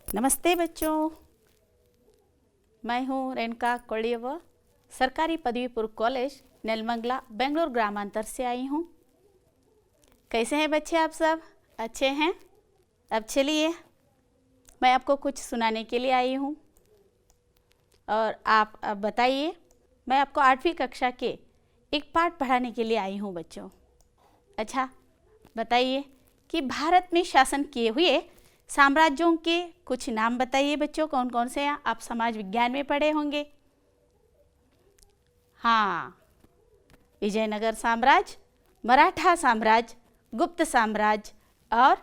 नमस्ते बच्चों, मैं हूँ रेणुका कोलियवर, सरकारी पदवी पूर्व कॉलेज नेलमंगला बेंगलोर ग्रामांतर से आई हूँ। कैसे हैं बच्चे आप सब? अच्छे हैं? अब चलिए मैं आपको कुछ सुनाने के लिए आई हूँ और आप अब बताइए। मैं आपको 8वीं कक्षा के एक पाठ पढ़ाने के लिए आई हूँ बच्चों। अच्छा बताइए कि भारत में शासन किए हुए साम्राज्यों के कुछ नाम बताइए बच्चों, कौन कौन से हैं? आप समाज विज्ञान में पढ़े होंगे। हाँ, विजयनगर साम्राज्य, मराठा साम्राज्य, गुप्त साम्राज्य और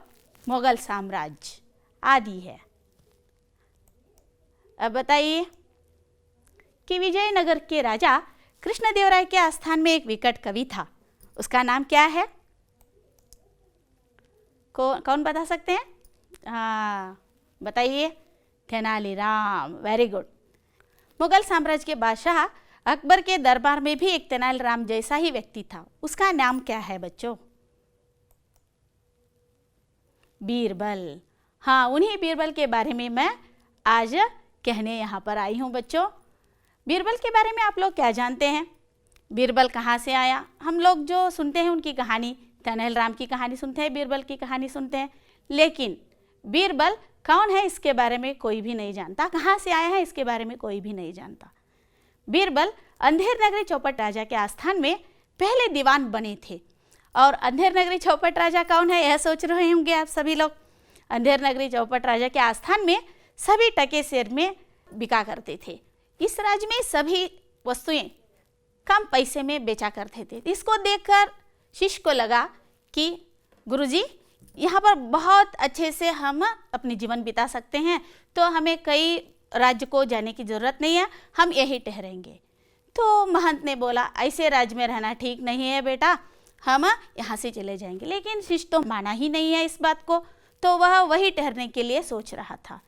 मुगल साम्राज्य आदि है। अब बताइए कि विजयनगर के राजा कृष्णदेवराय के आस्थान में एक विकट कवि था, उसका नाम क्या है? कौन बता सकते हैं? हाँ बताइए। Tenaliram, very good. मुगल साम्राज्य के बादशाह अकबर के दरबार में भी एक तेनालीराम जैसा ही व्यक्ति था, उसका नाम क्या है बच्चों? बीरबल। हाँ, उन्हीं बीरबल के बारे में मैं आज कहने यहाँ पर आई हूँ बच्चों। बीरबल के बारे में आप लोग क्या जानते हैं? बीरबल कहाँ से आया? हम लोग जो सुनते हैं उनकी कहानी, तेनालीराम की कहानी सुनते हैं, बीरबल की कहानी सुनते हैं, लेकिन बीरबल कौन है इसके बारे में कोई भी नहीं जानता, कहाँ से आया है इसके बारे में कोई भी नहीं जानता। बीरबल अंधेर नगरी चौपट राजा के आस्थान में पहले दीवान बने थे। और अंधेर नगरी चौपट राजा कौन है यह सोच रहे होंगे आप सभी लोग। अंधेर नगरी चौपट राजा के आस्थान में सभी टके शेर में बिका करते थे। इस राज्य में सभी वस्तुएं कम पैसे में बेचा करते थे। इसको देखकर शिष्य को लगा कि गुरुजी, यहाँ पर बहुत अच्छे से हम अपनी जीवन बिता सकते हैं, तो हमें कई राज्य को जाने की ज़रूरत नहीं है, हम यही ठहरेंगे। तो महंत ने बोला, ऐसे राज्य में रहना ठीक नहीं है बेटा, हम यहाँ से चले जाएंगे। लेकिन शिष्य तो माना ही नहीं है इस बात को, तो वह वही ठहरने के लिए सोच रहा था।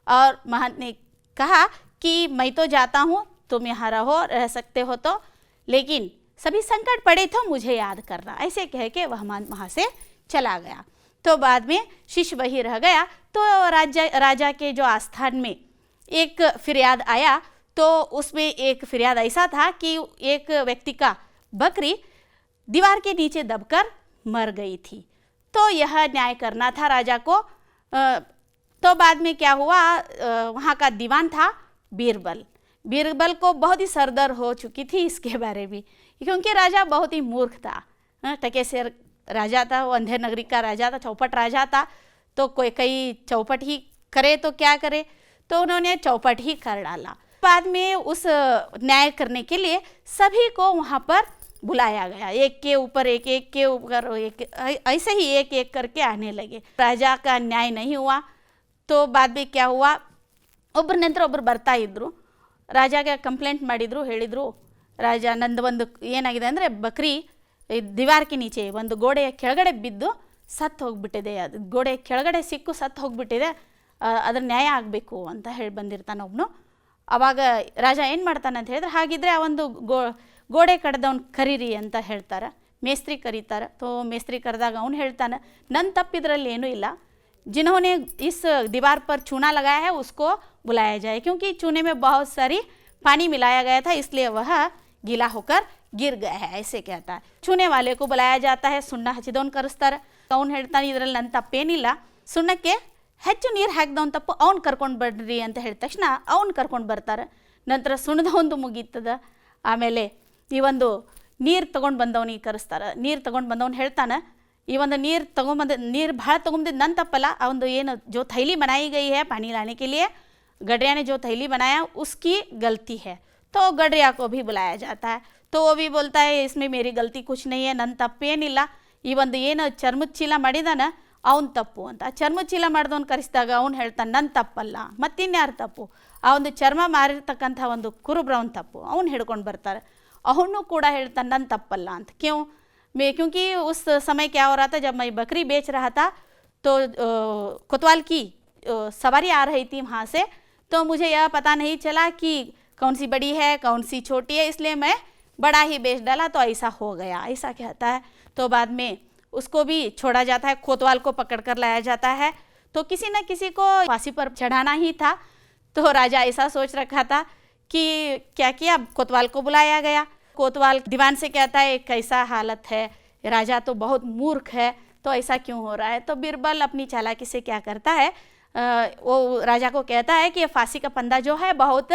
और महंत ने कहा कि मैं तो जाता हूँ, तुम यहाँ रह सकते हो तो, लेकिन सभी संकट पड़े तो मुझे याद करना। ऐसे कह के वह वहाँ से चला गया। तो बाद में शिष्य वही रह गया। तो राजा के जो आस्थान में एक फिरियाद आया, तो उसमें एक फिरियाद ऐसा था कि एक व्यक्ति का बकरी दीवार के नीचे दबकर मर गई थी। तो यह न्याय करना था राजा को। तो बाद में क्या हुआ, वहाँ का दीवान था बीरबल। बीरबल को बहुत ही सरदर्द हो चुकी थी इसके बारे में, क्योंकि राजा बहुत ही मूर्ख था। टके शेर राजा था, वो अंधेर नगरी का राजा था, चौपट राजा था। तो कोई कई चौपट ही करे तो क्या करे, तो उन्होंने चौपट ही कर डाला। बाद में उस न्याय करने के लिए सभी को वहाँ पर बुलाया गया, एक के ऊपर एक, एक के ऊपर एक, ऐसे ही एक एक करके आने लगे। राजा का न्याय नहीं हुआ। तो बाद में क्या हुआ, ಒಬ್ಬರ ನಂತರ ಒಬ್ಬರು ಬರ್ತಾ ಇದ್ರು, ರಾಜಾಗೆ ಕಂಪ್ಲೇಂಟ್ ಮಾಡಿದ್ರು, ಹೇಳಿದ್ರು ರಾಜ ನಂದು ಒಂದು ಏನಾಗಿದೆ ಅಂದರೆ ಬಕ್ರಿ ದಿವಾರ್ಗೆ ನೀಚೆ ಒಂದು ಗೋಡೆಯ ಕೆಳಗಡೆ ಬಿದ್ದು ಸತ್ತು ಹೋಗ್ಬಿಟ್ಟಿದೆ, ಅದು ಗೋಡೆ ಕೆಳಗಡೆ ಸಿಕ್ಕು ಸತ್ತು ಹೋಗ್ಬಿಟ್ಟಿದೆ, ಅದ್ರ ನ್ಯಾಯ ಆಗಬೇಕು ಅಂತ ಹೇಳಿ ಬಂದಿರ್ತಾನೆ ಒಬ್ಬನು. ಆವಾಗ ರಾಜ ಏನು ಮಾಡ್ತಾನೆ ಅಂತ ಹೇಳಿದ್ರೆ, ಹಾಗಿದ್ರೆ ಆ ಒಂದು ಗೋಡೆ ಕಡ್ದವ್ನು ಕರೀರಿ ಅಂತ ಹೇಳ್ತಾರೆ, ಮೇಸ್ತ್ರಿ ಕರೀತಾರೆ. ತೋ ಮೇಸ್ತ್ರಿ ಕರೆದಾಗ ಅವನು ಹೇಳ್ತಾನೆ, ನನ್ನ ತಪ್ಪಿದ್ರಲ್ಲಿ ಏನೂ ಇಲ್ಲ, जिन्होंने इस दीवार पर चूना लगाया है उसको बुलाया जाए, क्योंकि चूने में बहुत सारी पानी मिलाया गया था, इसलिए वह गीला होकर गिर गया है, ऐसे कहता है। चूने वाले को बुलाया जाता है, ಸುಣ್ಣ ಹಚ್ಚಿದವನು ಕರೆಸ್ತಾರೆ. ಅವನು ಹೇಳ್ತಾನೆ ಇದರಲ್ಲಿ ನನ್ನ ತಪ್ಪೇನಿಲ್ಲ, ಸುಣ್ಣಕ್ಕೆ ಹೆಚ್ಚು ನೀರು ಹಾಕಿದವನು ತಪ್ಪು, ಅವ್ನು ಕರ್ಕೊಂಡು ಬರ್ರಿ ಅಂತ ಹೇಳಿದ ತಕ್ಷಣ ಅವ್ನು ಕರ್ಕೊಂಡು ಬರ್ತಾರೆ. ನಂತರ ಸುಣ್ಣದವೊಂದು ಮುಗೀತದ. ಆಮೇಲೆ ಈ ಒಂದು ನೀರು ತೊಗೊಂಡು ಬಂದವನಿಗೆ ಕರೆಸ್ತಾರೆ. ನೀರು ತೊಗೊಂಡು ಬಂದವನು ಹೇಳ್ತಾನೆ, ये ಒಂದು ನೀರು ತೊಗೊಂಬಂದ ನೀರು ಭಾಳ ತೊಗೊಂಬಂದಿದ್ದು ನನ್ನ ತಪ್ಪಲ್ಲ, ಆ ಒಂದು ಏನು जो थैली बनाई गई है पानी लाने के लिए, गडरिया ने जो थैली बनाया उसकी गलती है। तो गडरिया को भी बुलाया जाता है। तो वो भी बोलता है इसमें मेरी गलती कुछ नहीं है, ನನ್ನ ತಪ್ಪೇನಿಲ್ಲ, ಈ ಒಂದು ಏನು ಚರ್ಮದ ಚೀಲ ಮಾಡಿದಾನ ಅವನು ತಪ್ಪು ಅಂತ. ಚರ್ಮದ ಚೀಲ ಮಾಡಿದವನು ಕರೆಸಿದಾಗ ಅವನು ಹೇಳ್ತಾನೆ ನನ್ನ ತಪ್ಪಲ್ಲ, ಮತ್ತಿನ್ಯಾರು ತಪ್ಪು, ಆ ಒಂದು ಚರ್ಮ ಮಾರಿರ್ತಕ್ಕಂಥ ಒಂದು ಕುರುಬ್ರವನ ತಪ್ಪು, ಅವನು ಹಿಡ್ಕೊಂಡು ಬರ್ತಾರೆ. ಅವನು ಕೂಡ ಹೇಳ್ತಾನೆ ನನ್ನ ತಪ್ಪಲ್ಲ ಅಂತ. क्योंकि उस समय क्या हो रहा था, जब मैं बकरी बेच रहा था तो कोतवाल की सवारी आ रही थी वहाँ से, तो मुझे यह पता नहीं चला कि कौन सी बड़ी है कौन सी छोटी है, इसलिए मैं बड़ा ही बेच डाला, तो ऐसा हो गया, ऐसा कहता है। तो बाद में उसको भी छोड़ा जाता है, कोतवाल को पकड़ कर लाया जाता है। तो किसी न किसी को फांसी पर चढ़ाना ही था। तो राजा ऐसा सोच रखा था कि क्या किया, कोतवाल को बुलाया गया। कोतवाल दीवान से कहता है कैसा हालत है, राजा तो बहुत मूर्ख है, तो ऐसा क्यों हो रहा है। तो बीरबल अपनी चालाकी से क्या करता है, वो राजा को कहता है कि ये फांसी का फंदा जो है बहुत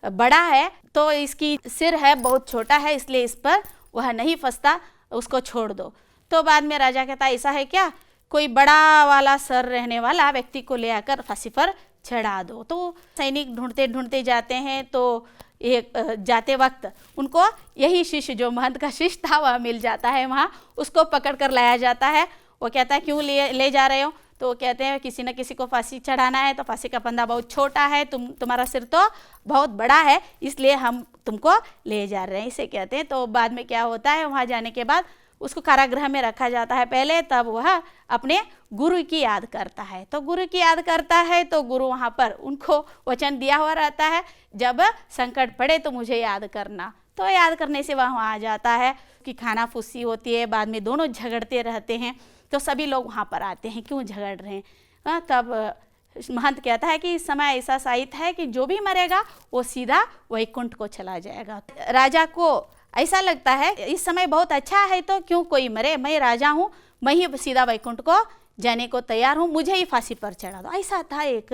बड़ा है, तो इसकी सिर है बहुत छोटा है, इसलिए इस पर वह नहीं फंसता, उसको छोड़ दो। तो बाद में राजा कहता है ऐसा है क्या, कोई बड़ा वाला सर रहने वाला व्यक्ति को ले आकर फांसी पर चढ़ा दो। तो सैनिक ढूंढते ढूंढते जाते हैं, तो एक जाते वक्त उनको यही शिष्य जो महंत का शिष्य था वह मिल जाता है, वहाँ उसको पकड़ कर लाया जाता है। वो कहता है क्यों ले जा रहे हो, तो वो कहते हैं किसी न किसी को फांसी चढ़ाना है, तो फांसी का फंदा बहुत छोटा है, तुम्हारा सिर तो बहुत बड़ा है, इसलिए हम तुमको ले जा रहे हैं, इसे कहते हैं। तो बाद में क्या होता है, वहाँ जाने के बाद उसको कारागृह में रखा जाता है पहले, तब वह अपने गुरु की याद करता है। तो गुरु की याद करता है तो गुरु वहाँ पर उनको वचन दिया हुआ रहता है, जब संकट पड़े तो मुझे याद करना। तो याद करने से वह आ जाता है कि खाना फुस्सी होती है, बाद में दोनों झगड़ते रहते हैं, तो सभी लोग वहाँ पर आते हैं, क्यों झगड़ रहे हैं। तब महंत कहता है कि इस समय ऐसा साहित्य है कि जो भी मरेगा वो सीधा वैकुंठ को चला जाएगा। राजा को ऐसा लगता है इस समय बहुत अच्छा है, तो क्यों कोई मरे, मैं राजा हूँ, मैं ही सीधा वैकुंठ को जाने को तैयार हूँ, मुझे ही फांसी पर चढ़ा दो। ऐसा था एक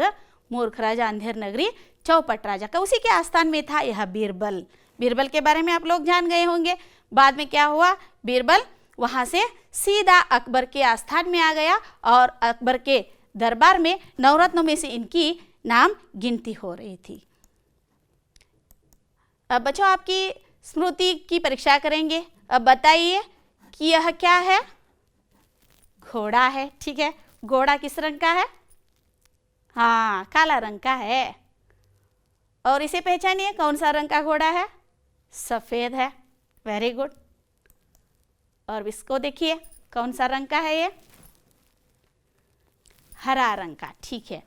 मूर्ख राजा, अंधेर नगरी चौपट राजा का, उसी के आस्थान में था यह बीरबल। बीरबल के बारे में आप लोग जान गए होंगे। बाद में क्या हुआ, बीरबल वहाँ से सीधा अकबर के आस्थान में आ गया और अकबर के दरबार में नवरत्नों में से इनकी नाम गिनती हो रही थी। अब बच्चों आपकी स्मृति की परीक्षा करेंगे। अब बताइए कि यह क्या है, घोड़ा है, ठीक है। घोड़ा किस रंग का है, हाँ काला रंग का है। और इसे पहचानिए कौन सा रंग का घोड़ा है, सफ़ेद है, वेरी गुड। और इसको देखिए कौन सा रंग का है, ये हरा रंग का, ठीक है।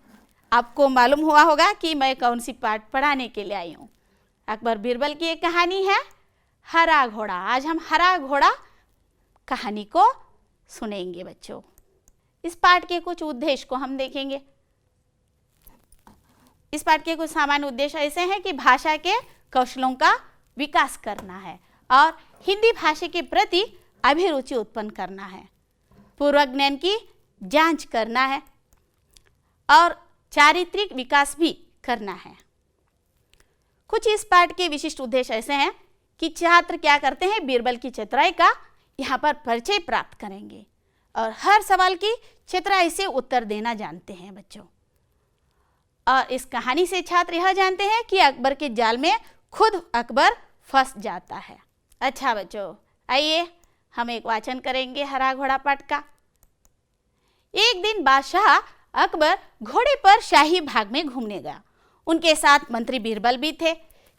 आपको मालूम हुआ होगा कि मैं कौन सी पाठ पढ़ाने के लिए आई हूँ। अकबर बीरबल की एक कहानी है हरा घोड़ा। आज हम हरा घोड़ा कहानी को सुनेंगे बच्चों। इस पाठ के कुछ उद्देश्य को हम देखेंगे। इस पाठ के कुछ सामान्य उद्देश्य ऐसे हैं कि भाषा के कौशलों का विकास करना है और हिंदी भाषा के प्रति अभिरुचि उत्पन्न करना है, पूर्व ज्ञान की जांच करना है और चारित्रिक विकास भी करना है। कुछ इस पाठ के विशिष्ट उद्देश्य ऐसे हैं कि छात्र क्या करते हैं, बीरबल की चतुराई का यहाँ पर परिचय प्राप्त करेंगे और हर सवाल की चतुराई से उत्तर देना जानते हैं बच्चों। और इस कहानी से छात्र यह जानते हैं कि अकबर के जाल में खुद अकबर फंस जाता है। अच्छा बच्चों, आइए हम एक वाचन करेंगे हरा घोड़ा पाठ का। एक दिन बादशाह अकबर घोड़े पर शाही बाग में घूमने गया। उनके साथ मंत्री बीरबल भी थे।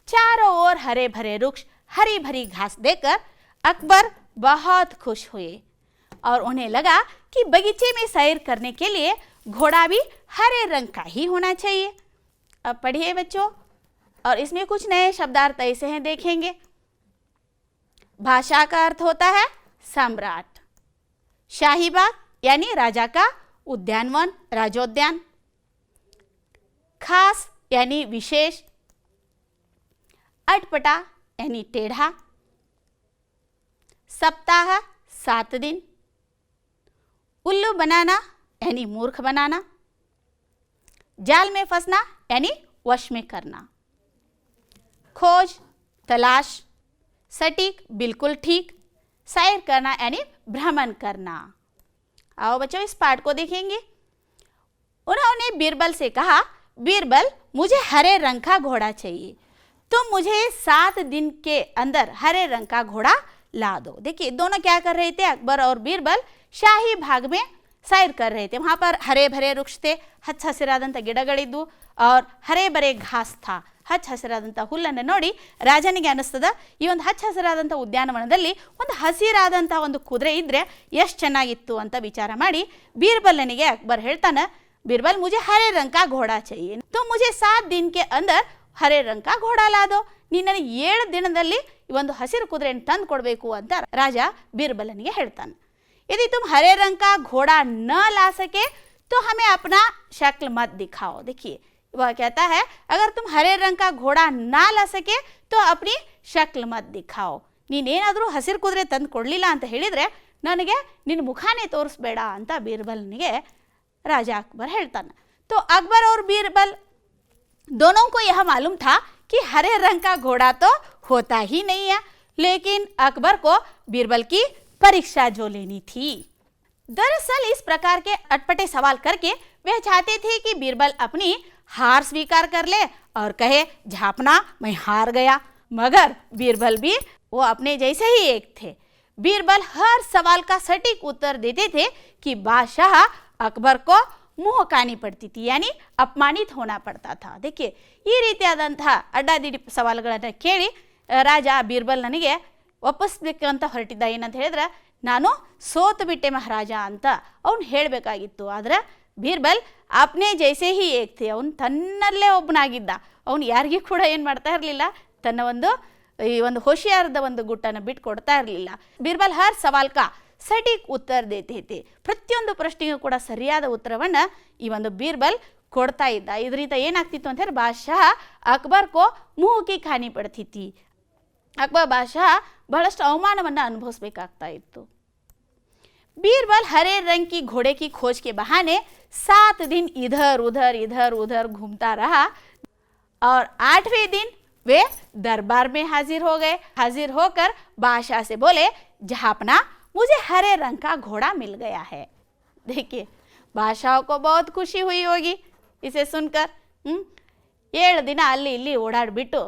चारों ओर हरे भरे वृक्ष, हरी भरी घास देखकर अकबर बहुत खुश हुए और उन्हें लगा कि बगीचे में सैर करने के लिए घोड़ा भी हरे रंग का ही होना चाहिए। अब पढ़िए बच्चों, और इसमें कुछ नए शब्दार्थ ऐसे हैं देखेंगे। भाषा का अर्थ होता है सम्राट, शाही बाग यानी राजा का उद्यानवन, राजोद्यान, खास यानी विशेष, अटपटा यानी टेढ़ा, सप्ताह 7 दिन, उल्लू बनाना यानी मूर्ख बनाना, जाल में फंसना यानी वश में करना, खोज तलाश, सटीक बिल्कुल ठीक, सैर करना यानी भ्रमण करना। आओ बच्चों इस पाठ को देखेंगे। उन्होंने बीरबल से कहा, बीरबल मुझे हरे रंग का घोड़ा चाहिए, तुम मुझे 7 दिन के अंदर हरे रंग का घोड़ा ला दो। देखिए दोनों क्या कर रहे थे, अकबर और बीरबल शाही बाग में सैर कर रहे थे। वहाँ पर हरे भरे वृक्ष थे, ಹಚ್ಚ ಹಸಿರಾದಂಥ ಗಿಡಗಳಿದ್ವು और ಹರೇ ಬರೇ ಘಾಸ್ ಥಾ, ಹಚ್ಚ ಹಸಿರಾದಂಥ ಹುಲ್ಲನ್ನು ನೋಡಿ ರಾಜನಿಗೆ ಅನಿಸ್ತದ ಈ ಒಂದು ಹಚ್ಚ ಹಸಿರಾದಂಥ ಉದ್ಯಾನವನದಲ್ಲಿ ಒಂದು ಹಸಿರಾದಂಥ ಒಂದು ಕುದುರೆ ಇದ್ದರೆ ಎಷ್ಟು ಚೆನ್ನಾಗಿತ್ತು ಅಂತ ವಿಚಾರ ಮಾಡಿ बीरबलನಿಗೆ अकबर ಹೇಳ್ತಾನೆ, बीरबल मुझे हरे रंग का घोड़ा चाहिए, तुम मुझे 7 दिन के अंदर हरे रंग का घोड़ा ला दो। ನೀನು ನನಗೆ 7 ದಿನದಲ್ಲಿ ಈ ಒಂದು ಹಸಿರು ಕುದುರೆಯನ್ನು ತಂದು ಕೊಡಬೇಕು ಅಂತ ರಾಜ बीरबलನಿಗೆ ಹೇಳ್ತಾನೆ। यदि तुम हरे रंग का घोड़ा न ला सके तो हमें अपना शक्ल मत दिखाओ। देखिए वह कहता है अगर तुम हरे रंग का घोड़ा ना ला सके तो अपनी शक्ल मत दिखाओ, ನೀನೇನಾದರೂ ಹಸಿರು ಕುದುರೆ ತಂದು ಕೊಡಲಿಲ್ಲ ಅಂತ ಹೇಳಿದರೆ ನನಗೆ ನಿನ್ನ ಮುಖಾನೇ ತೋರಿಸ್ಬೇಡ ಅಂತ ಬೀರ್ಬಲ್ನಿಗೆ राजा अकबर ಹೇಳ್ತಾನೆ। तो अकबर और बीरबल दोनों को यह मालूम था कि हरे रंग का घोड़ा तो होता ही नहीं है, लेकिन अकबर को बीरबल की परीक्षा जो लेनी थी। दरअसल इस प्रकार के अटपटे सवाल करके वे चाहते थे कि बीरबल अपनी हार स्वीकार कर ले और कहे झापना मैं हार गया, मगर बीरबल भी वो अपने जैसे ही एक थे। बीरबल हर सवाल का सटीक उत्तर देते थे कि बादशाह अकबर को मुँह कानी पड़ती थी, यानी अपमानित होना पड़ता था। देखिए ಈ ರೀತಿಯಾದಂಥ ಅಡ್ಡಾದಿಡ್ಡಿ ಸವಾಲುಗಳನ್ನು ಕೇಳಿ ರಾಜ ಬೀರ್ಬಲ್ ನನಗೆ ಒಪ್ಪಿಸ್ಬೇಕಂತ ಹೊರಟಿದ್ದ। ಏನಂತ ಹೇಳಿದ್ರೆ ನಾನು ಸೋತು ಬಿಟ್ಟೆ ಮಹಾರಾಜ ಅಂತ ಅವನು ಹೇಳಬೇಕಾಗಿತ್ತು। ಆದರೆ ಬೀರ್ಬಲ್ ಅಪ್ನೆ ಜೈಸೆ ಹಿ ಏಕ್ ಥೆ, ಅವನು ತನ್ನಲ್ಲೇ ಒಬ್ಬನಾಗಿದ್ದ, ಅವನು ಯಾರಿಗೂ ಕೂಡ ಏನು ಮಾಡ್ತಾ ಇರಲಿಲ್ಲ, ತನ್ನ ಈ ಒಂದು ಹೋಶಿಯಾರದ ಒಂದು ಗುಟ್ಟನ್ನು ಬಿಟ್ಟು ಕೊಡ್ತಾ ಇರಲಿಲ್ಲ। ಬೀರ್ಬಲ್ ಹರ್ ಸವಾಲ್ ಕಾ ಸಟೀಕ್ ಉತ್ತರ ದೇತೆ थे, ಪ್ರತಿಯೊಂದು ಪ್ರಶ್ನೆಗೂ ಕೂಡ ಸರಿಯಾದ ಉತ್ತರವನ್ನು ಈ ಒಂದು ಬೀರ್ಬಲ್ ಕೊಡ್ತಾ ಇದ್ದ। ಇದರಿಂದ ಏನಾಗ್ತಿತ್ತು ಅಂತ ಹೇಳಿ ಬಾದಶಾಹ ಅಕ್ಬರ್ ಕೋ ಮುಹ್ ಕಿ ಖಾನಿ ಪಡ್ತಿ ಥಿ, ಅಕ್ಬರ್ ಬಾದಶಾಹ ಬಹಳಷ್ಟು ಅವಮಾನವನ್ನು ಅನುಭವಿಸಬೇಕಾಗ್ತಾ ಇತ್ತು। बीरबल हरे रंग की घोड़े की खोज के बहाने 7 दिन इधर उधर घूमता रहा और 8वें दिन वे दरबार में हाजिर हो गए। हाजिर होकर बादशाह से बोले जहापना मुझे हरे रंग का घोड़ा मिल गया है। देखिए बादशाह को बहुत खुशी हुई होगी इसे सुनकर। 7 ದಿನ ಅಲ್ಲಿ ಇಲ್ಲಿ ಓಡಾಡ್ಬಿಟ್ಟು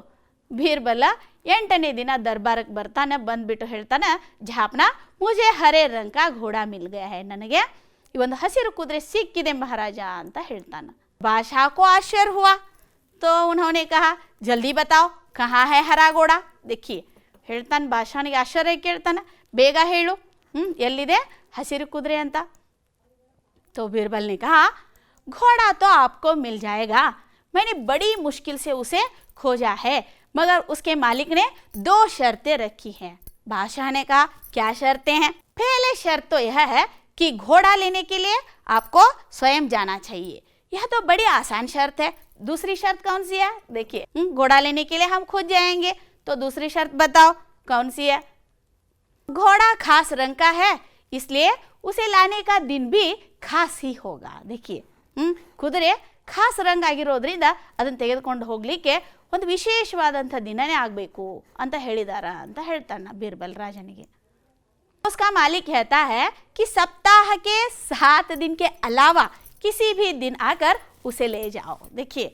ಬೀರ್ಬಲ 8ನೇ ದಿನ ದರ್ಬಾರಕ್ಕೆ ಬರ್ತಾನೆ, ಬಂದ್ಬಿಟ್ಟು ಹೇಳ್ತಾನೆ झापना मुझे हरे रंग का घोड़ा मिल गया है, ನನಗೆ ಈ ಒಂದು ಹಸಿರು ಕುದುರೆ ಸಿಕ್ಕಿದೆ ಮಹಾರಾಜ ಅಂತ ಹೇಳ್ತಾನೆ। बादशाह को आश्चर्य हुआ तो उन्होंने कहा जल्दी बताओ कहाँ है हरा घोड़ा। देखिए ಹೇಳ್ತಾನೆ ಬಾದಶಾಹನಿಗೆ ಆಶ್ಚರ್ಯ ಕೇಳ್ತಾನೆ, ಬೇಗ ಹೇಳು ಎಲ್ಲಿದೆ ಹಸಿರು ಕುದುರೆ ಅಂತ। तो बीरबल ने कहा घोड़ा तो आपको मिल जाएगा, मैंने बड़ी मुश्किल से उसे खोजा है, मगर उसके मालिक ने 2 शर्तें रखी हैं। बादशाह ने कहा क्या शर्तें हैं? पहले शर्त तो यह है कि घोड़ा लेने के लिए आपको स्वयं जाना चाहिए, यह तो बड़ी आसान शर्त है। दूसरी शर्त कौन सी है? देखिए घोड़ा लेने के लिए हम खुद जाएंगे, तो दूसरी शर्त बताओ कौन सी है? घोड़ा खास रंग का है, इसलिए उसे लाने का दिन भी खास ही होगा। देखिए ಕುದುರೆ ಖಾಸ್ ರಂಗ್ ಆಗಿರೋದ್ರಿಂದ ಅದನ್ನು ತೆಗೆದುಕೊಂಡು ಹೋಗಲಿಕ್ಕೆ ಒಂದು ವಿಶೇಷವಾದಂಥ ದಿನನೇ ಆಗಬೇಕು ಅಂತ ಹೇಳಿದಾರ ಅಂತ ಹೇಳ್ತಾನೆ बीरबल राजनिगे। उसका मालिक कहता है कि सप्ताह के 7 दिन के अलावा किसी भी दिन आकर उसे ले जाओ। देखिए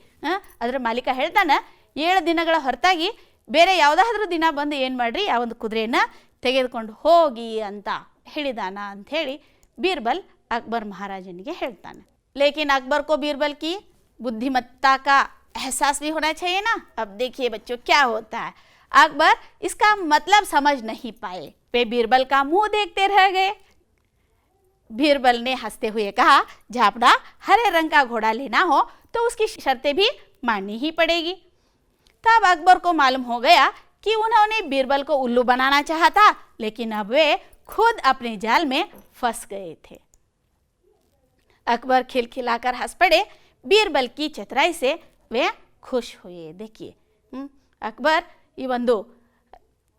ಅದರ ಮಾಲೀಕ ಹೇಳ್ತಾನೆ 7 ದಿನಗಳ ಹೊರತಾಗಿ ಬೇರೆ ಯಾವುದಾದ್ರೂ ದಿನ ಬಂದು ಏನು ಮಾಡ್ರಿ ಆ ಒಂದು ಕುದುರೆಯನ್ನು ತೆಗೆದುಕೊಂಡು ಹೋಗಿ ಅಂತ ಹೇಳಿದಾನ ಅಂತ ಹೇಳಿ बीरबल अकबर महाराजनिगे ಹೇಳ್ತಾನೆ। लेकिन अकबर को बीरबल की बुद्धिमत्ता का एहसास भी होना चाहिए ना। अब देखिए बच्चों क्या होता है, अकबर इसका मतलब समझ नहीं पाए, वे बीरबल का मुंह देखते रह गए। बीरबल ने हंसते हुए कहा झापना हरे रंग का घोड़ा लेना हो तो उसकी शर्तें भी माननी ही पड़ेगी। तब अकबर को मालूम हो गया कि उन्होंने बीरबल को उल्लू बनाना चाहा था, लेकिन अब वे खुद अपने जाल में फंस गए थे। अकबर खिलखिलाकर हंस पड़े, बीरबल की चतुराई से वे खुश हुए। देखिए अकबर ಈ ಒಂದು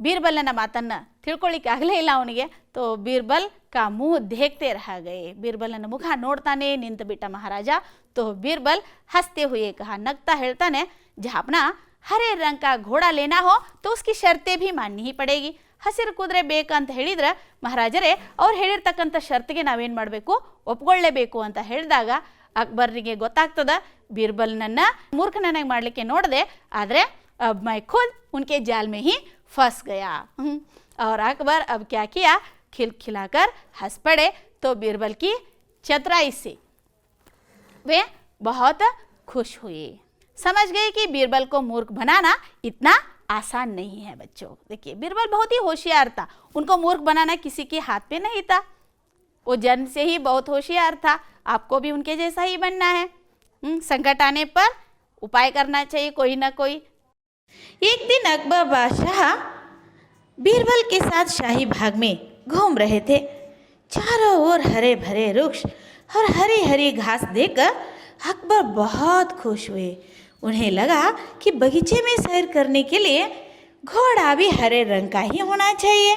ಬೀರ್ಬಲನ ಮಾತನ್ನು ತಿಳ್ಕೊಳ್ಳಿಕ್ಕೆ ಆಗಲೇ ಇಲ್ಲ ಅವನಿಗೆ। तो बीरबल का मुंह देखते रह गए, बीरबलನ ಮುಖ ನೋಡ್ತಾನೆ ನಿಂತು ಬಿಟ್ಟ ಮಹಾರಾಜ। तो बीरबल हंसते हुए कहा, नगता ಹೇಳ್ತಾನೆ झापना हरे रंग का घोड़ा लेना हो तो उसकी शर्तें भी माननी ही पड़ेगी। ಹಸಿರು ಕುದುರೆ ಬೇಕಂತ ಹೇಳಿದ್ರೆ ಮಹಾರಾಜರೇ ಅವ್ರು ಹೇಳಿರ್ತಕ್ಕಂಥ ಶರ್ತಿಗೆ ನಾವೇನು ಮಾಡಬೇಕು, ಒಪ್ಕೊಳ್ಳೇಬೇಕು ಅಂತ ಹೇಳಿದಾಗ ಅಕ್ಬರ್ರಿಗೆ ಗೊತ್ತಾಗ್ತದ ಬೀರ್ಬಲ್ನನ್ನು ಮೂರ್ಖನನ್ನಾಗಿ ಮಾಡಲಿಕ್ಕೆ ನೋಡಿದೆ, ಆದರೆ अब मैं खुद उनके जाल में ही फंस गया। और अकबर अब क्या किया, खिलखिलाकर हंस पड़े। तो बीरबल की चतुराई से वे बहुत खुश हुए, समझ गए कि बीरबल को मूर्ख बनाना इतना आसान नहीं है बच्चों। देखिए बीरबल बहुत ही होशियार था, उनको मूर्ख बनाना किसी के हाथ पे नहीं था, वो जन्म से ही बहुत होशियार था। आपको भी उनके जैसा ही बनना है। संकट आने पर उपाय करना चाहिए कोई ना कोई। एक दिन अकबर बादशाह बीरबल के साथ शाही बाग में घूम रहे थे। चारों ओर हरे भरे वृक्ष, और हरी हरी घास देखकर अकबर बहुत खुश हुए। उन्हें लगा कि बगीचे में सैर करने के लिए घोड़ा भी हरे रंग का ही होना चाहिए।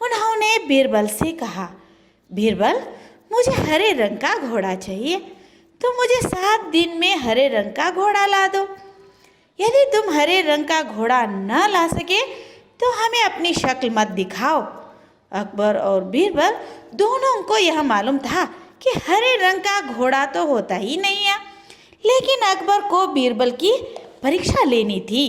उन्होंने बीरबल से कहा, बीरबल, मुझे हरे रंग का घोड़ा चाहिए, तो मुझे 7 दिन में हरे रंग का घोड़ा ला दो। यदि तुम हरे रंग का घोड़ा न ला सके तो हमें अपनी शक्ल मत दिखाओ। अकबर और बीरबल दोनों को यह मालूम था कि हरे रंग का घोड़ा तो होता ही नहीं है, लेकिन अकबर को बीरबल की परीक्षा लेनी थी।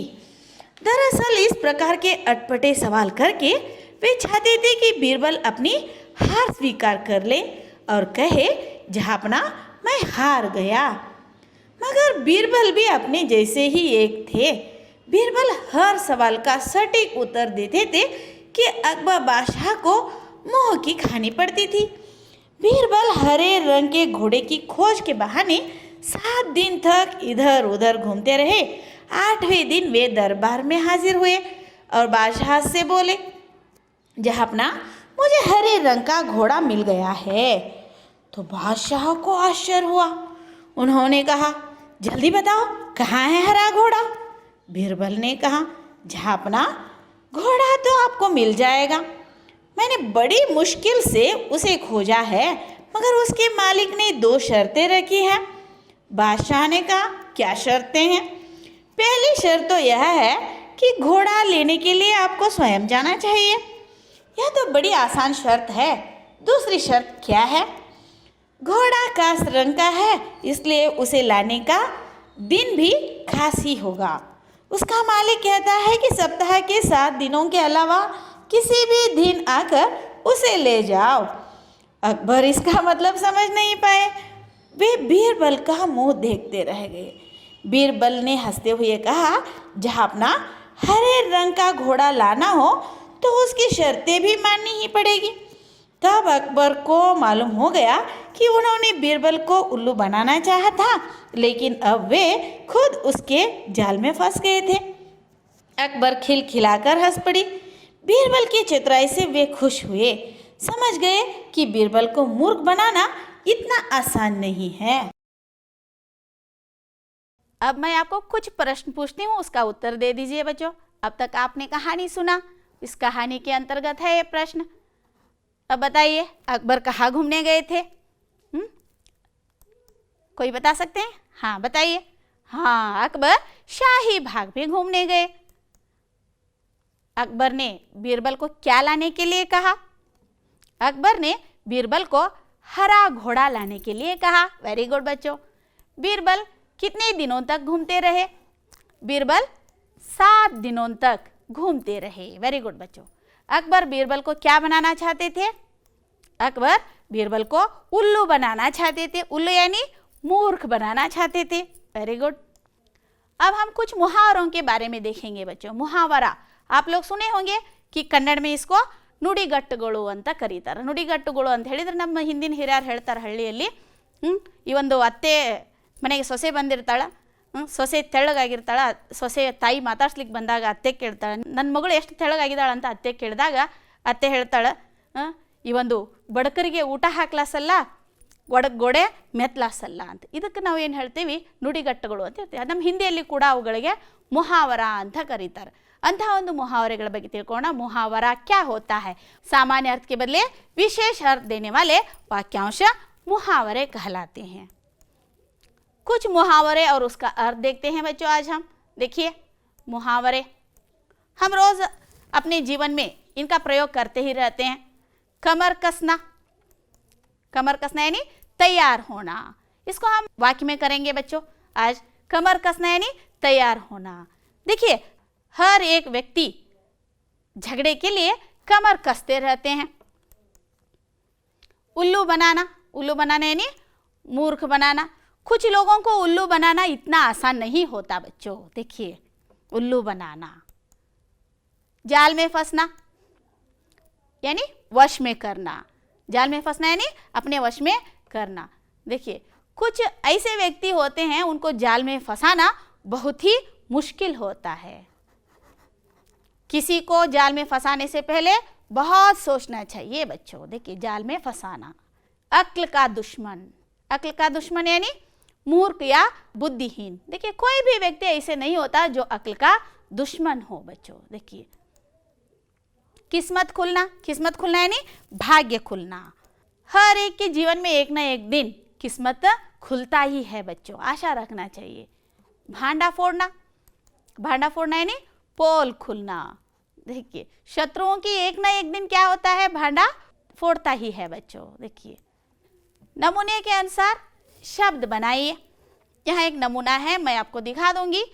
दरअसल इस प्रकार के अटपटे सवाल करके वे चाहते थे कि बीरबल अपनी हार स्वीकार कर ले और कहे, जहाँपना, मैं हार गया। मगर बीरबल भी अपने जैसे ही एक थे। बीरबल हर सवाल का सटीक उत्तर देते थे कि अकबर बादशाह को मोह की खानी पड़ती थी। बीरबल हरे रंग के घोड़े की खोज के बहाने 7 दिन तक इधर उधर घूमते रहे। 8वें दिन वे दरबार में हाजिर हुए और बादशाह से बोले, जहाँपना, मुझे हरे रंग का घोड़ा मिल गया है। तो बादशाह को आश्चर्य हुआ। उन्होंने कहा, जल्दी बताओ, कहाँ है हरा घोड़ा? बीरबल ने कहा, जहाँपना, घोड़ा तो आपको मिल जाएगा। मैंने बड़ी मुश्किल से उसे खोजा है, मगर उसके मालिक ने 2 शर्तें रखी हैं। बादशाह ने कहा, क्या शर्तें हैं? पहली शर्त तो यह है कि घोड़ा लेने के लिए आपको स्वयं जाना चाहिए। यह तो बड़ी आसान शर्त है। दूसरी शर्त क्या है? घोड़ा कास रंग का है, इसलिए उसे लाने का दिन भी खास ही होगा। उसका मालिक कहता है कि सप्ताह के 7 दिनों के अलावा किसी भी दिन आकर उसे ले जाओ। अकबर इसका मतलब समझ नहीं पाए। वे बीरबल का मुंह देखते रह गए। बीरबल ने हंसते हुए कहा, जहाँपना, हरे रंग का घोड़ा लाना हो तो उसकी शर्तें भी माननी ही पड़ेगी। तब अकबर को मालूम हो गया कि उन्होंने बीरबल को उल्लू बनाना चाहा था, लेकिन अब वे खुद उसके जाल में फंस गए थे। अकबर खिलखिलाकर हंस पड़ी। बीरबल की चतुराई से वे खुश हुए। समझ गए कि बीरबल को मूर्ख बनाना इतना आसान नहीं है। अब मैं आपको कुछ प्रश्न पूछती हूँ, उसका उत्तर दे दीजिए बच्चों। अब तक आपने कहानी सुना, इस कहानी के अंतर्गत है ये प्रश्न। अब बताइए, अकबर कहाँ घूमने गए थे? कोई बता सकते हैं? हाँ बताइए। हाँ, अकबर शाही बाग में घूमने गए। अकबर ने बीरबल को क्या लाने के लिए कहा? अकबर ने बीरबल को हरा घोड़ा लाने के लिए कहा। वेरी गुड बच्चों। बीरबल कितने दिनों तक घूमते रहे? बीरबल 7 दिनों तक घूमते रहे। वेरी गुड बच्चों। अकबर बीरबल को क्या बनाना चाहते थे? अकबर बीरबल को उल्लू बनाना चाहते थे। उल्लू यानी मूर्ख बनाना चाहते थे। Very good. अब हम कुछ मुहावरों के बारे में देखेंगे बच्चों। मुहावरा आप लोग सुने होंगे कि कन्नड़ में इसको ನುಡಿಗಟ್ಟುಗಳು ಅಂತ ಕರೀತಾರೆ। ನುಡಿಗಟ್ಟುಗಳು ಅಂತ ಹೇಳಿದ್ರೆ ನಮ್ಮ ಹಿಂದಿನ ಹಿರಿಯರು ಹೇಳ್ತಾರೆ, ಹಳ್ಳಿಯಲ್ಲಿ ಈ ಒಂದು ಅತ್ತೆ ಮನೆಗೆ ಸೊಸೆ ಬಂದಿರ್ತಾಳೆ, ಸೊಸೆ ತೆಳ್ಳಗಾಗಿರ್ತಾಳೆ, ಸೊಸೆ ತಾಯಿ ಮಾತಾಡ್ಸ್ಲಿಕ್ಕೆ ಬಂದಾಗ ಅತ್ತೆ ಕೇಳ್ತಾಳೆ, ನನ್ನ ಮಗಳು ಎಷ್ಟು ತೆಳ್ಳಗಾಗಿದ್ದಾಳೆ ಅಂತ ಅತ್ತೆ ಕೇಳಿದಾಗ ಅತ್ತೆ ಹೇಳ್ತಾಳೆ, ಈ ಒಂದು ಬಡಕರಿಗೆ ಊಟ ಹಾಕ್ಲಾಸಲ್ಲ, ಗೋಡೆ ಮೆತ್ಲಾಸಲ್ಲ ಅಂತ. ಇದಕ್ಕೆ ನಾವು ಏನು ಹೇಳ್ತೀವಿ? ನುಡಿಗಟ್ಟುಗಳು ಅಂತ ಹೇಳ್ತೀವಿ. ನಮ್ಮ ಹಿಂದಿಯಲ್ಲಿ ಕೂಡ ಅವುಗಳಿಗೆ ಮುಹಾವರ ಅಂತ ಕರೀತಾರೆ. अंतः ಒಂದು मुहावरे ಬಗ್ಗೆ ತಿಳ್ಕೊಳ್ಳೋಣ। मुहावरा क्या होता है? सामान्य अर्थ के बदले विशेष अर्थ देने वाले वाक्यांश मुहावरे कहलाते हैं। कुछ मुहावरे और उसका अर्थ देखते हैं बच्चों आज हम। देखिए, मुहावरे हम रोज अपने जीवन में इनका प्रयोग करते ही रहते हैं। कमर कसना, कमर कसना यानी तैयार होना। इसको हम वाक्य में करेंगे बच्चों आज। कमर कसना यानी तैयार होना। देखिए, हर एक व्यक्ति झगड़े के लिए कमर कसते रहते हैं। उल्लू बनाना, उल्लू बनाना यानी मूर्ख बनाना। कुछ लोगों को उल्लू बनाना इतना आसान नहीं होता बच्चों। देखिए, उल्लू बनाना। जाल में फंसना यानी वश में करना। जाल में फंसना यानी अपने वश में करना। देखिए, कुछ ऐसे व्यक्ति होते हैं, उनको जाल में फंसाना बहुत ही मुश्किल होता है। किसी को जाल में फंसाने से पहले बहुत सोचना चाहिए बच्चों। देखिए, जाल में फंसाना अक्ल का दुश्मन। अक्ल का दुश्मन यानी मूर्ख या बुद्धिहीन। देखिए कोई भी व्यक्ति ऐसे नहीं होता जो अक्ल का दुश्मन हो बच्चों। देखिए किस्मत खुलना, किस्मत खुलना यानी भाग्य खुलना। हर एक के जीवन में एक ना एक दिन किस्मत खुलता ही है बच्चों, आशा रखना चाहिए। भांडा फोड़ना, भांडा फोड़ना यानी पोल खुलना। देखिए शत्रुओं की एक ना एक दिन क्या होता है, भांडा फोड़ता ही है बच्चों। देखिए नमूने के अनुसार शब्द बनाइए। यहाँ एक नमूना है, मैं आपको दिखा दूंगी,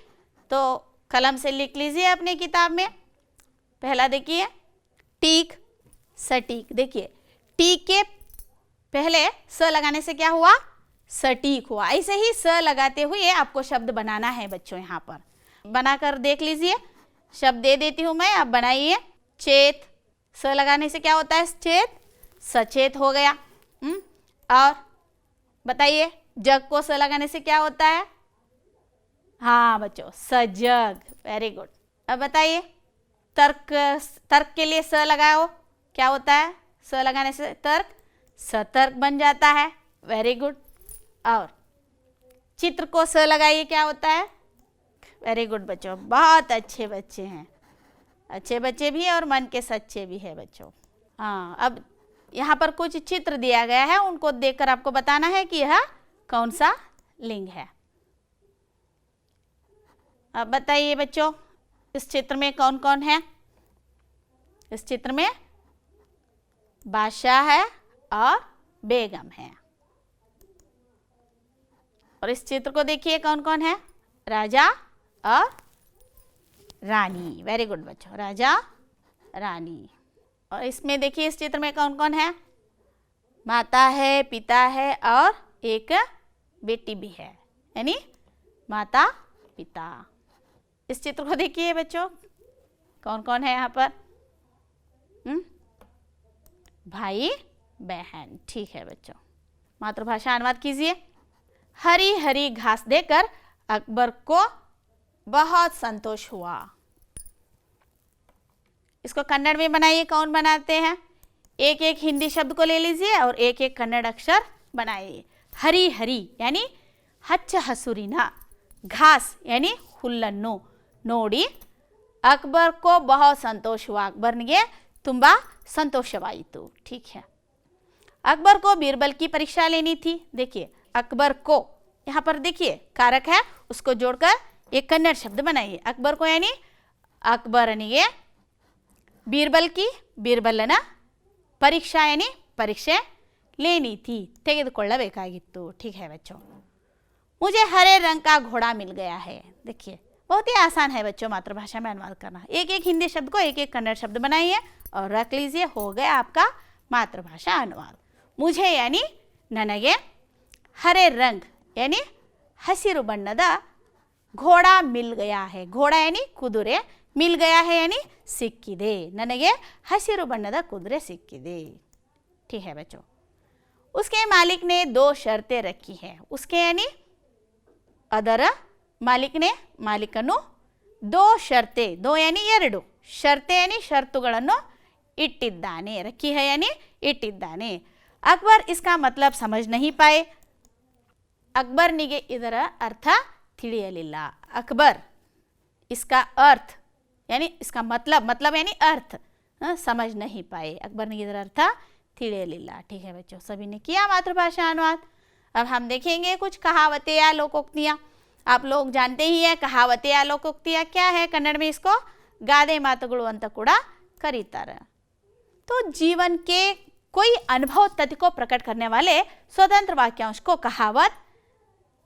तो कलम से लिख लीजिए अपने किताब में। पहला देखिए टीक सटीक। देखिए टीक के पहले स लगाने से क्या हुआ, सटीक हुआ। ऐसे ही स लगाते हुए आपको शब्द बनाना है बच्चों। यहाँ पर बनाकर देख लीजिए, शब्द दे देती हूँ मैं, आप बनाइए। चेत, स लगाने से क्या होता है, चेत, सचेत हो गया। और बताइए जग को स लगाने से क्या होता है, हाँ बच्चों सजग, वेरी गुड। अब बताइए तर्क, तर्क के लिए स लगाओ, क्या होता है, स लगाने से तर्क, सतर्क बन जाता है, वेरी गुड। और चित्र को स लगाइए, क्या होता है, वेरी गुड बच्चों, बहुत अच्छे बच्चे हैं, अच्छे बच्चे भी और मन के सच्चे भी है बच्चों। हाँ अब यहाँ पर कुछ चित्र दिया गया है, उनको देखकर आपको बताना है कि यह कौन सा लिंग है। अब बताइए बच्चों इस चित्र में कौन कौन है। इस चित्र में बादशाह है और बेगम है। और इस चित्र को देखिए कौन कौन है, राजा और रानी, वेरी गुड बच्चों, राजा रानी। और इसमें देखिए इस चित्र में कौन कौन है, माता है, पिता है और एक बेटी भी है, यानी माता पिता। इस चित्र को देखिए बच्चों कौन कौन है यहाँ पर, भाई बहन, ठीक है बच्चों। मातृभाषा अनुवाद कीजिए। हरी हरी घास देकर अकबर को बहुत संतोष हुआ। इसको कन्नड़ में बनाइए, कौन बनाते हैं, एक एक हिंदी शब्द को ले लीजिए और एक एक कन्नड़ अक्षर बनाइए। हरी हरी यानी हच्च हसुरिना, घास यानी हुल्लन्नु ನೋಡಿ अकबर को बहुत संतोष हुआ, अकबरನಿಗೆ ತುಂಬಾ ಸಂತೋಷವಾಯಿತು, ठीक है। अकबर को बीरबल की परीक्षा लेनी थी। देखिए अकबर को, यहाँ पर देखिए कारक है, उसको जोड़कर एक कन्नड़ शब्द बनाइए। अकबर को यानी अकबरनिಗೆ बीरबल की, बीरबलನ परीक्षा यानी परीक्षे लेनी थी, ತೆಗೆದುಕೊಳ್ಳಬೇಕಾಗಿತ್ತು, ठीक है बच्चों। मुझे हरे रंग का घोड़ा मिल गया है। देखिए बहुत ही आसान है बच्चों मातृभाषा में अनुवाद करना। एक एक हिंदी शब्द को एक एक कन्नड़ शब्द बनाइए और रख लीजिए, हो गया आपका मातृभाषा अनुवाद। मुझे यानी ನನಗೆ, हरे रंग यानी हसिरु बಣ್ಣದ घोड़ा मिल गया है, घोड़ा यानी कुದುರೆ, मिल गया है यानी सिक्किदे, ನನಗೆ हसिरु बಣ್ಣದ कुದುರೆ सिक्किदे, ठीक है बच्चों। उसके मालिक ने 2 शर्तें रखी हैं। उसके यानी ಅದರ मालिक ने, मालिकनु 2 शर्तें, 2 यानी 2 शर्तें यानी शर्तुಗಳನ್ನು ಇಟ್ಟಿದ್ದಾನೆ, रखी है यानी ಇಟ್ಟಿದ್ದಾನೆ। अकबर इसका मतलब समझ नहीं पाए। अकबरನಿಗೆ ಇದರ अर्थ ತಿಳಿಯಲಿಲ್ಲ। अकबर इसका अर्थ यानी इसका मतलब यानी अर्थ समझ नहीं पाए। अकबरನಿಗೆ ಇದರ अर्थ ತಿಳಿಯಲಿಲ್ಲ, ठीक है बच्चों। सभी ने किया मातृभाषा अनुवाद। अब हम देखेंगे कुछ कहावतें या लोकोक्तियाँ। आप लोग जानते ही है कहावतें या लोकोक्तियाँ क्या है, कन्नड़ में इसको ಗಾದೆ ಮಾತುಗಳು ಅಂತ ಕೂಡ ಕರೀತಾರೆ। तो जीवन के कोई अनुभव तथ्य को प्रकट करने वाले स्वतंत्र वाक्यांश को कहावत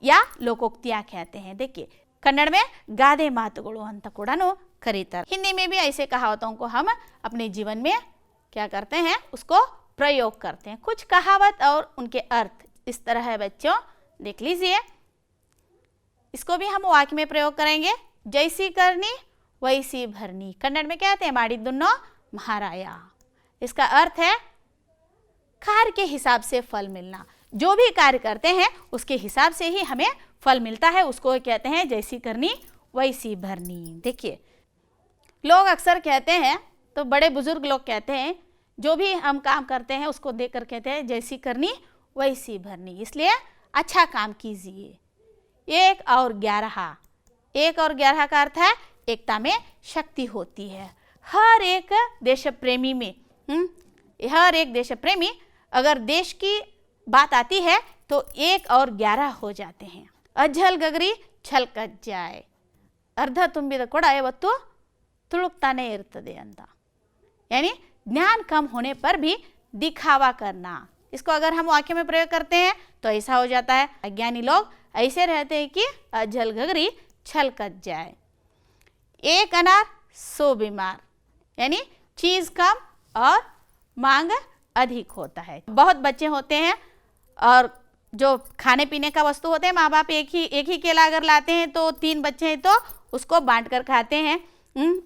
या लोकोक्तियाँ कहते हैं। देखिए कन्नड़ में ಗಾದೆ ಮಾತುಗಳು ಅಂತ ಕೂಡ करीता। हिंदी में भी ऐसे कहावतों को हम अपने जीवन में क्या करते हैं, उसको प्रयोग करते हैं। कुछ कहावत और उनके अर्थ इस तरह है बच्चों, देख लीजिए। इसको भी हम वाक्य में प्रयोग करेंगे। जैसी करनी वैसी भरनी, कन्नड़ में कहते हैं ಮಾಡಿದ್ದುನ್ನು महाराय। इसका अर्थ है कार्य के हिसाब से फल मिलना। जो भी कार्य करते हैं उसके हिसाब से ही हमें फल मिलता है, उसको कहते हैं जैसी करनी वैसी भरनी। देखिए लोग अक्सर कहते हैं, तो बड़े बुजुर्ग लोग कहते हैं, जो भी हम काम करते हैं उसको देखकर कहते हैं जैसी करनी वैसी भरनी, इसलिए अच्छा काम कीजिए। 1 और 11, 1 और 11 का अर्थ है एकता में शक्ति होती है। हर एक देश प्रेमी में हर एक देश प्रेमी अगर देश की बात आती है तो 1 और 11 हो जाते हैं। अज्जल गगरी छलकत जाए, अर्ध ತುಂಬಿದ ಕೊಡ ಯಾವತ್ತೂ ತುಳುಕ್ತಾನೆ ಇರ್ತದೆ ಅಂತ, यानी ज्ञान कम होने पर भी दिखावा करना। इसको अगर हम वाक्य में प्रयोग करते हैं तो ऐसा हो जाता है, अज्ञानी लोग ऐसे रहते हैं कि अज्जल गगरी छलकत जाए। 1 अनार 100 बीमार, यानी चीज़ कम और मांग अधिक होता है। बहुत बच्चे होते हैं और जो खाने पीने का वस्तु होते हैं, माँ बाप एक ही केला अगर लाते हैं तो 3 बच्चे हैं तो उसको बांट कर खाते हैं,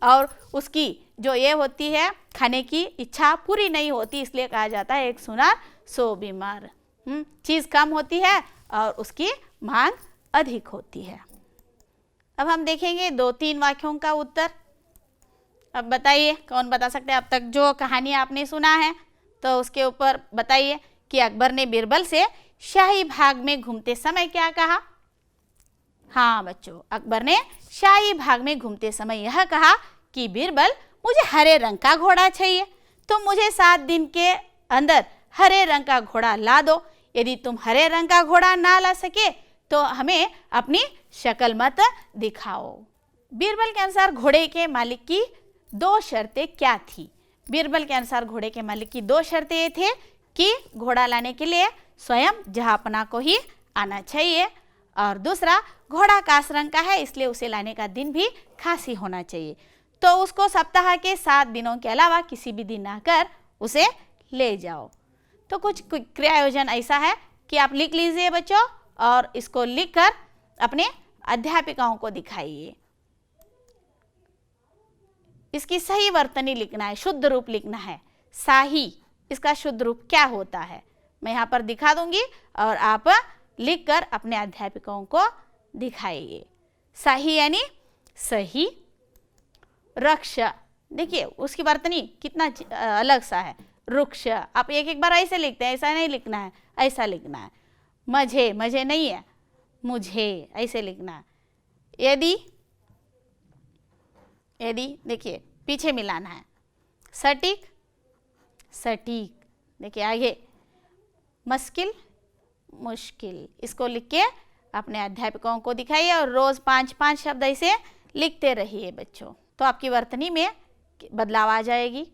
और उसकी जो ये होती है खाने की इच्छा पूरी नहीं होती, इसलिए कहा जाता है 1 सुनार 100 बीमार। चीज़ कम होती है और उसकी मांग अधिक होती है। अब हम देखेंगे 2-3 वाक्यों का उत्तर। अब बताइए कौन बता सकते हैं? अब तक जो कहानी आपने सुना है तो उसके ऊपर बताइए कि अकबर ने बीरबल से शाही बाग में घूमते समय क्या कहा? हाँ बच्चों, अकबर ने शाही बाग में घूमते समय यह कहा कि बीरबल मुझे हरे रंग का घोड़ा चाहिए, तुम मुझे 7 दिन के अंदर हरे रंग का घोड़ा ला दो। यदि तुम हरे रंग का घोड़ा ना ला सके तो हमें अपनी शक्ल मत दिखाओ। बीरबल के अनुसार घोड़े के मालिक की 2 शर्तें क्या थी? बीरबल के अनुसार घोड़े के मालिक की 2 शर्तें ये थे कि घोड़ा लाने के लिए स्वयं जहाँपना को ही आना चाहिए, और दूसरा घोड़ा कास रंग का है इसलिए उसे लाने का दिन भी खास ही होना चाहिए, तो उसको सप्ताह के 7 दिनों के अलावा किसी भी दिन आकर उसे ले जाओ। तो कुछ क्रियायोजन ऐसा है कि आप लिख लीजिए बच्चों, और इसको लिखकर अपने अध्यापिकाओं को दिखाइए। इसकी सही वर्तनी लिखना है, शुद्ध रूप लिखना है। शाही, इसका शुद्ध रूप क्या होता है मैं यहाँ पर दिखा दूंगी और आप लिखकर अपने अध्यापकों को दिखाइए। शाही यानी सही। रक्ष, देखिए उसकी वर्तनी कितना अलग सा है। रुक्ष, आप एक बार ऐसे लिखते हैं, ऐसा नहीं लिखना है, ऐसा लिखना है। मझे, मझे नहीं है, मुझे ऐसे लिखना है। यदि, यदि देखिए पीछे मिलाना है। सटीक, सटीक, देखिए आगे। मुश्किल, मुश्किल, इसको लिख के अपने अध्यापकों को दिखाइए और रोज़ 5-5 शब्द ऐसे लिखते रहिए बच्चों, तो आपकी वर्तनी में बदलाव आ जाएगी।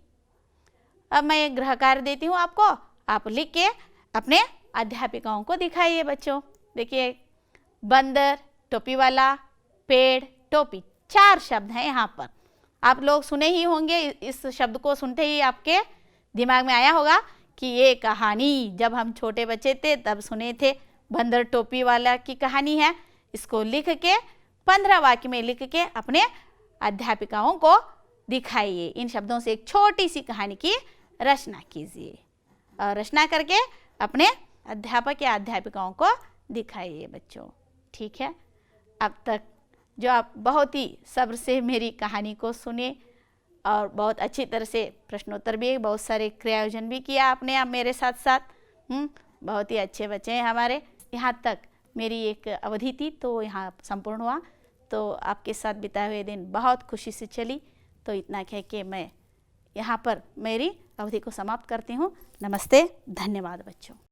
अब मैं एक गृह कार्य देती हूँ आपको, आप लिख के अपने अध्यापिकाओं को दिखाइए बच्चों। देखिए बंदर, टोपी वाला, पेड़, टोपी, 4 शब्द हैं यहाँ पर। आप लोग सुने ही होंगे, इस शब्द को सुनते ही आपके दिमाग में आया होगा कि ये कहानी जब हम छोटे बच्चे थे तब सुने थे, बंदर टोपी वाला की कहानी है। इसको लिख के 15 वाक्य में लिख के अपने अध्यापिकाओं को दिखाइए। इन शब्दों से एक छोटी सी कहानी की रचना कीजिए और रचना करके अपने अध्यापक या अध्यापिकाओं को दिखाइए बच्चों, ठीक है। अब तक जो आप बहुत ही सब्र से मेरी कहानी को सुने और बहुत अच्छी तरह से प्रश्नोत्तर भी, बहुत सारे क्रियायोजन भी किया आपने आप मेरे साथ साथ। बहुत ही अच्छे बच्चे हैं हमारे। यहाँ तक मेरी एक अवधि थी तो यहाँ संपूर्ण हुआ, तो आपके साथ बिताए हुए दिन बहुत खुशी से चली। तो इतना कह के मैं यहाँ पर मेरी अवधि को समाप्त करती हूँ। नमस्ते, धन्यवाद बच्चों।